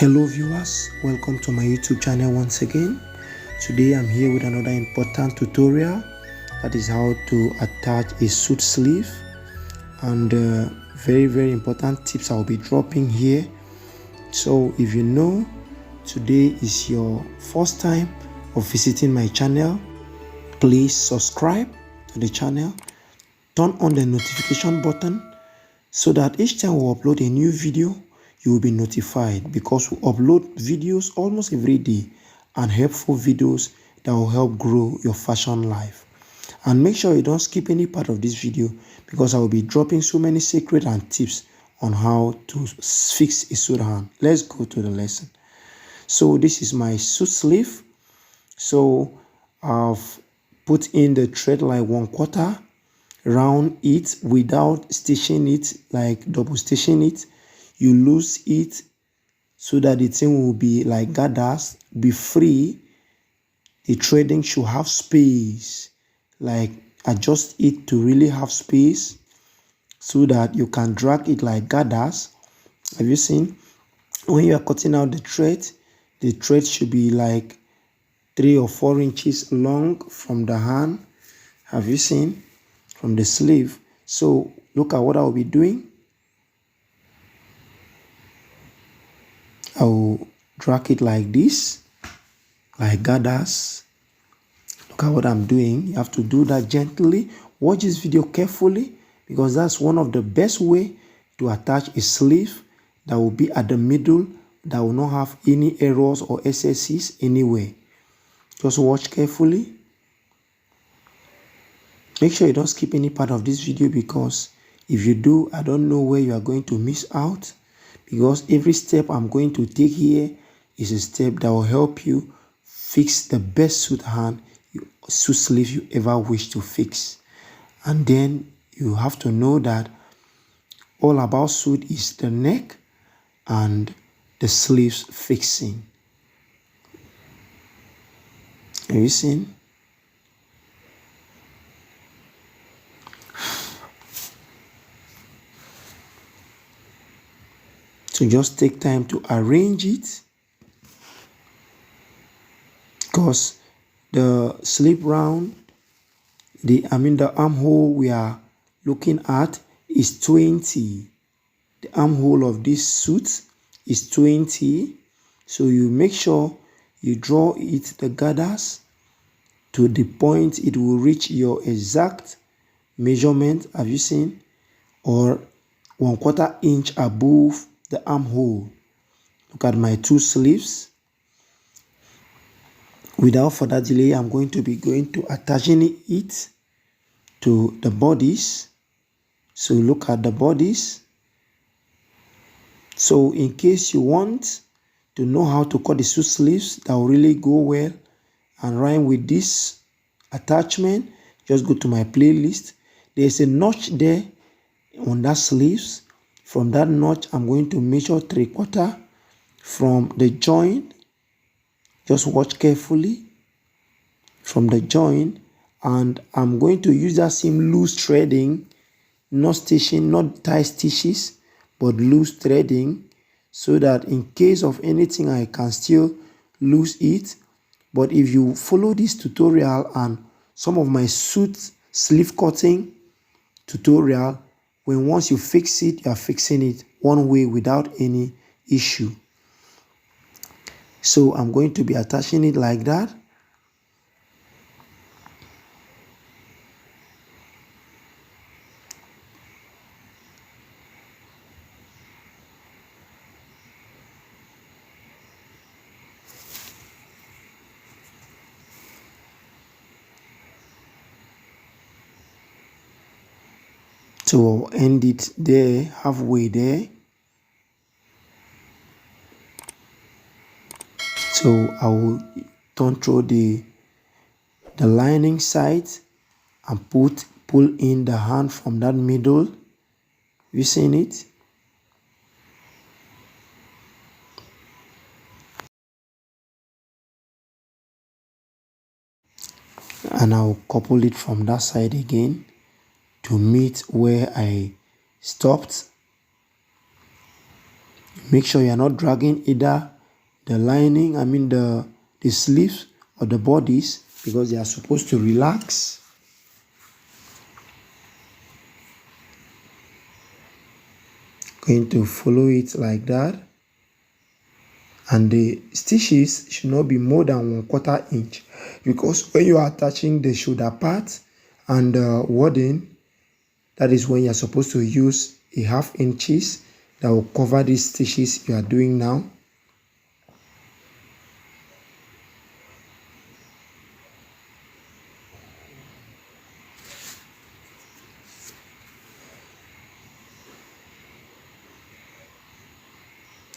Hello viewers, welcome to my YouTube channel once again. Today I'm here with another important tutorial, that is how to attach a suit sleeve, and very important tips I'll be dropping here. So if you know today is your first time of visiting my channel, please subscribe to the channel, turn on the notification button so that each time we upload a new video, you will be notified, because we upload videos almost every day, and helpful videos that will help grow your fashion life. And make sure you don't skip any part of this video, because I will be dropping so many secrets and tips on how to fix a suit hand. Let's go to the lesson. So this is my suit sleeve. So I've put in the thread like 1/4 round it without stitching it, like double stitching it. You lose it so that the thing will be like gathers, be free. The threading should have space, like adjust it to really have space so that you can drag it like gathers. Have you seen? When you are cutting out the thread should be like 3 or 4 inches long from the hand. Have you seen? From the sleeve. So look at what I'll be doing. I will drag it like this, like gathers. Look at what I'm doing. You have to do that gently. Watch this video carefully, because that's one of the best way to attach a sleeve that will be at the middle, that will not have any errors or excesses anywhere. Just watch carefully. Make sure you don't skip any part of this video, because if you do, I don't know where you are going to miss out, because every step I'm going to take here is a step that will help you fix the best suit sleeve you ever wish to fix. And then you have to know that all about suit is the neck and the sleeves fixing. Have you seen? So just take time to arrange it, because the sleeve round, the armhole we are looking at is 20. The armhole of this suit is 20. So you make sure you draw it, the gathers, to the point it will reach your exact measurement. Have you seen? Or 1/4 inch above the armhole. Look at my 2 sleeves. Without further delay, I'm going to be attaching it to the bodies. So look at the bodies. So in case you want to know how to cut the suit sleeves that will really go well and rhyme with this attachment, just go to my playlist. There's a notch there on that sleeves. From that notch, I'm going to measure 3/4 from the joint. Just watch carefully from the joint, and I'm going to use that same loose threading, not stitching, not tight stitches, but loose threading, so that in case of anything I can still lose it. But if you follow this tutorial and some of my suit sleeve cutting tutorial, once you fix it, you are fixing it one way without any issue. So I'm going to be attaching it like that. So I'll end it there, halfway there. So I will turn through the lining side and pull in the hand from that middle. You seen it? And I'll couple it from that side again to meet where I stopped. Make sure you're not dragging either lining, the sleeves or the bodies, because they are supposed to relax. Going to follow it like that. And the stitches should not be more than 1/4 inch, because when you are attaching the shoulder part and the wadding, that is when you are supposed to use a 1/2 inches that will cover these stitches you are doing now.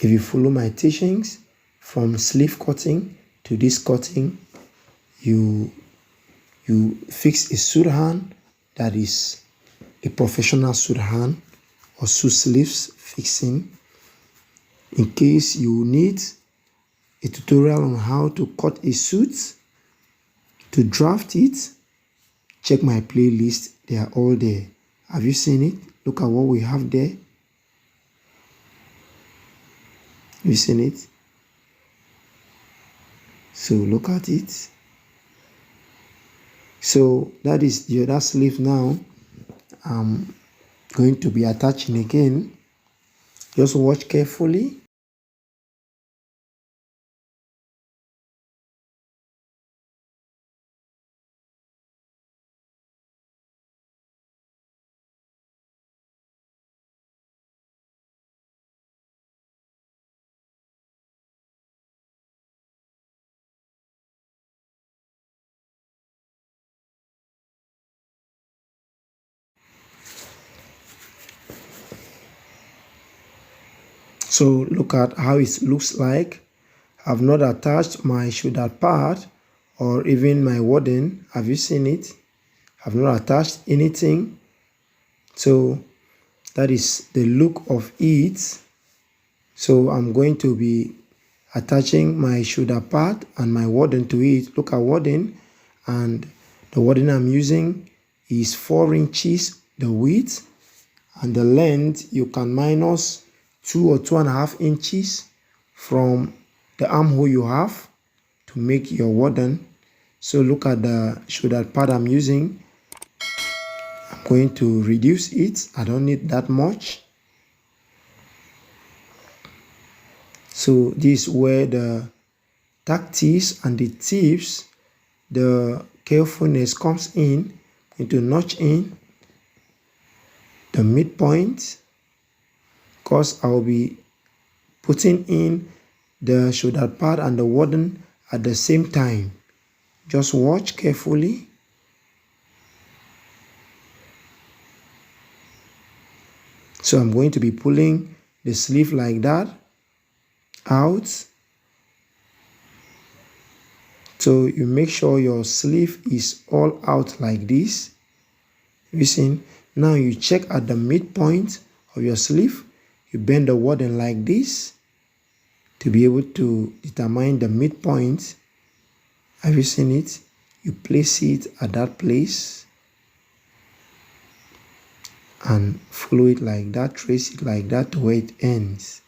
If you follow my teachings from sleeve cutting to this cutting, you fix a suit hand that is a professional suit hand or suit sleeves fixing. In case you need a tutorial on how to cut a suit, to draft it, check my playlist. They are all there. Have you seen it? Look at what we have there. Have you seen it? So look at it. So that is the other sleeve now. I'm going to be attaching again. Just watch carefully. So look at how it looks like. I've not attached my shoulder part or even my wadding. Have you seen it? I've not attached anything. So that is the look of it. So I'm going to be attaching my shoulder part and my wadding to it. Look at wadding, and the wadding I'm using is 4 inches the width, and the length you can minus 2 or 2.5 inches from the armhole you have to make your wadding. So look at the shoulder part I'm using. I'm going to reduce it. I don't need that much. So this is where the tactics and the tips, the carefulness comes in. I'm going to notch in the midpoint, because I'll be putting in the shoulder part and the wadding at the same time. Just watch carefully. So I'm going to be pulling the sleeve like that out. So you make sure your sleeve is all out like this. You see? Now you check at the midpoint of your sleeve. You bend the wadding like this to be able to determine the midpoint. Have you seen it? You place it at that place and follow it like that, trace it like that to where it ends.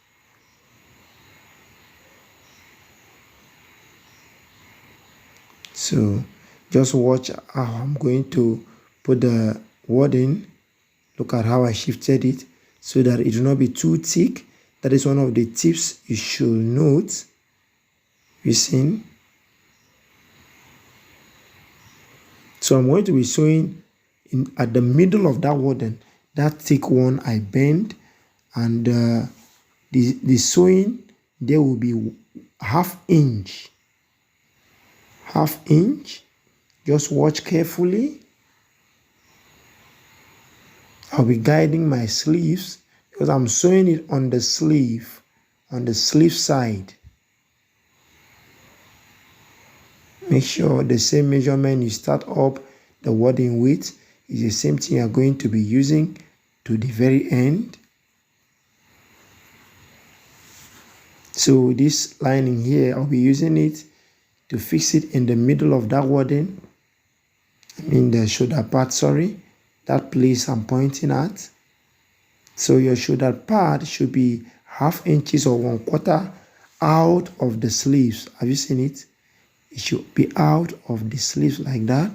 So just watch how I'm going to put the wadding. Look at how I shifted it so that it will not be too thick. That is one of the tips you should note. You see? So I'm going to be sewing at the middle of that wadding, that thick one I bend, and the sewing there will be 1/2 inch. 1/2 inch. Just watch carefully. I'll be guiding my sleeves because I'm sewing it on the sleeve side. Make sure the same measurement you start up the wadding with is the same thing you're going to be using to the very end. So this lining here, I'll be using it to fix it in the middle of that wadding. The shoulder part, sorry. That place I'm pointing at. So your shoulder part should be 1/2 inches or 1/4 out of the sleeves. Have you seen it? It should be out of the sleeves like that.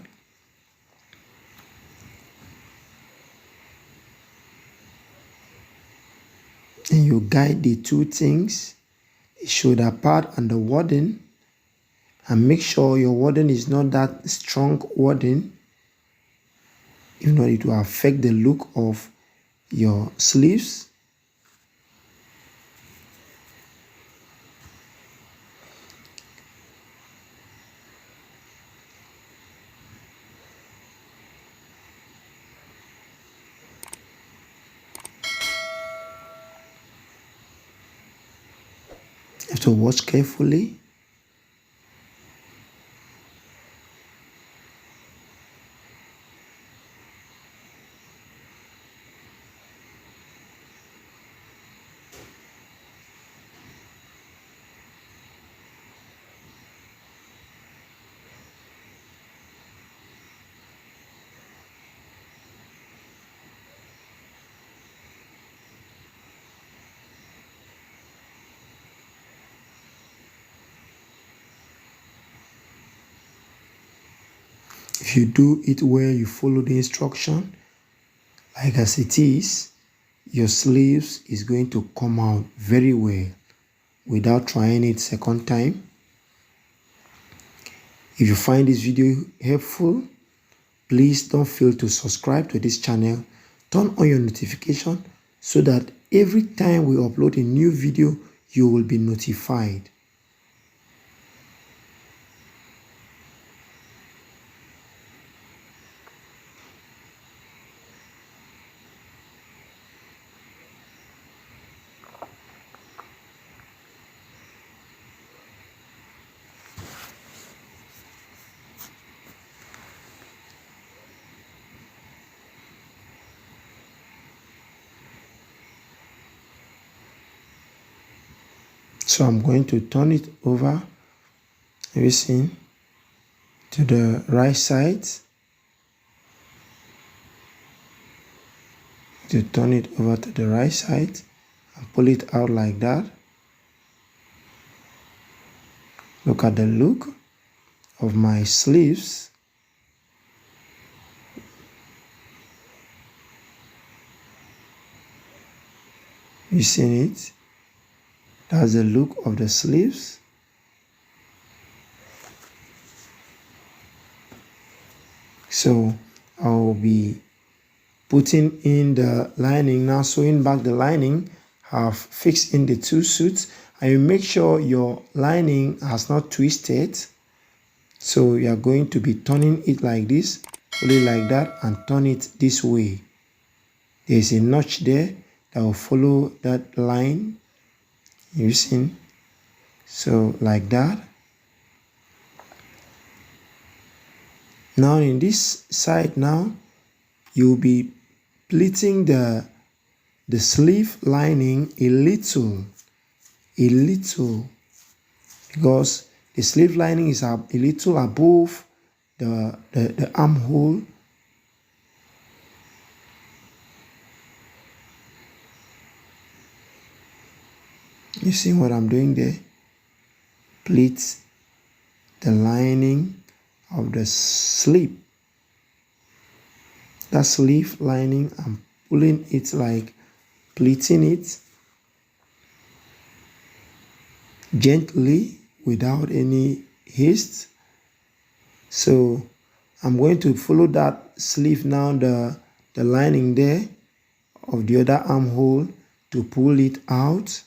And you guide the two things, the shoulder pad and the wadding, and make sure your wadding is not that strong wadding. If not, it will affect the look of your sleeves. You have to watch carefully. If you do it well, you follow the instruction like as it is, your sleeves is going to come out very well without trying it second time. If you find this video helpful, please don't fail to subscribe to this channel. Turn on your notification so that every time we upload a new video, you will be notified. So I'm going to turn it over, have you seen, to the right side. To turn it over to the right side and pull it out like that. Look at the look of my sleeves. You seen it? That's the look of the sleeves. So I will be putting in the lining now, sewing back the lining. Have fixed in the two suits, and you make sure your lining has not twisted. So you are going to be turning it like this, pull it like that, and turn it this way. There is a notch there that will follow that line. You see? So like that. Now in this side now, you'll be pleating the sleeve lining a little, because the sleeve lining is a little above the armhole. You see what I'm doing there? Pleat the lining of the sleeve. That sleeve lining, I'm pulling it, like pleating it gently without any haste. So I'm going to follow that sleeve now, the lining there of the other armhole, to pull it out.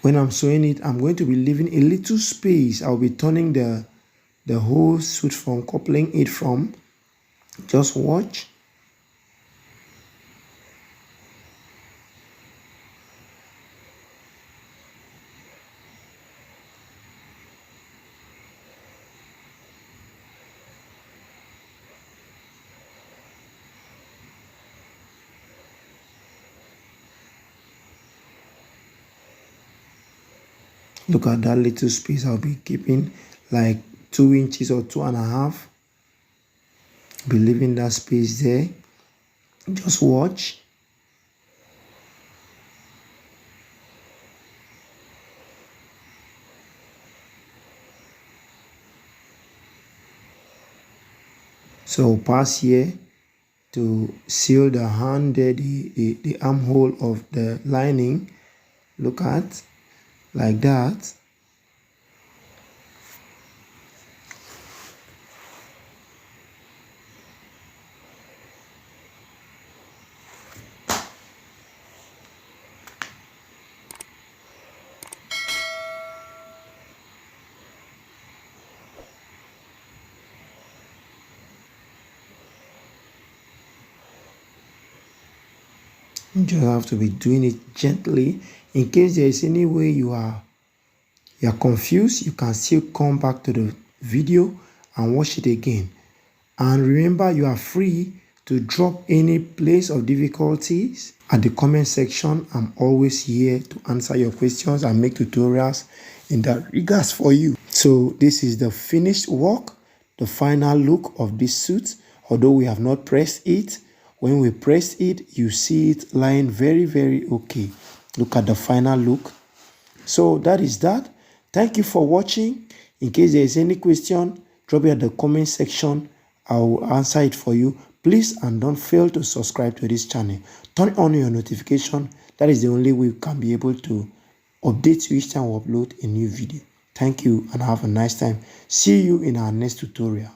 When I'm sewing it, I'm going to be leaving a little space. I'll be turning the whole suit from, coupling it from. Just watch. Look at that little space. I'll be keeping like 2 inches or 2.5. Be leaving that space there. Just watch. So pass here to seal the hand there, the armhole of the lining. Look at like that. You just have to be doing it gently. In case there is any way you are confused, you can still come back to the video and watch it again. And remember, you are free to drop any place of difficulties at the comment section. I'm always here to answer your questions and make tutorials in that regards for you. So this is the finished work, the final look of this suit. Although we have not pressed it, when we press it, you see it lying very okay. Look at the final look. So that is that. Thank you for watching. In case there is any question, drop it at the comment section. I will answer it for you. Please, and don't fail to subscribe to this channel. Turn on your notification. That is the only way we can be able to update you each time we upload a new video. Thank you and have a nice time. See you in our next tutorial.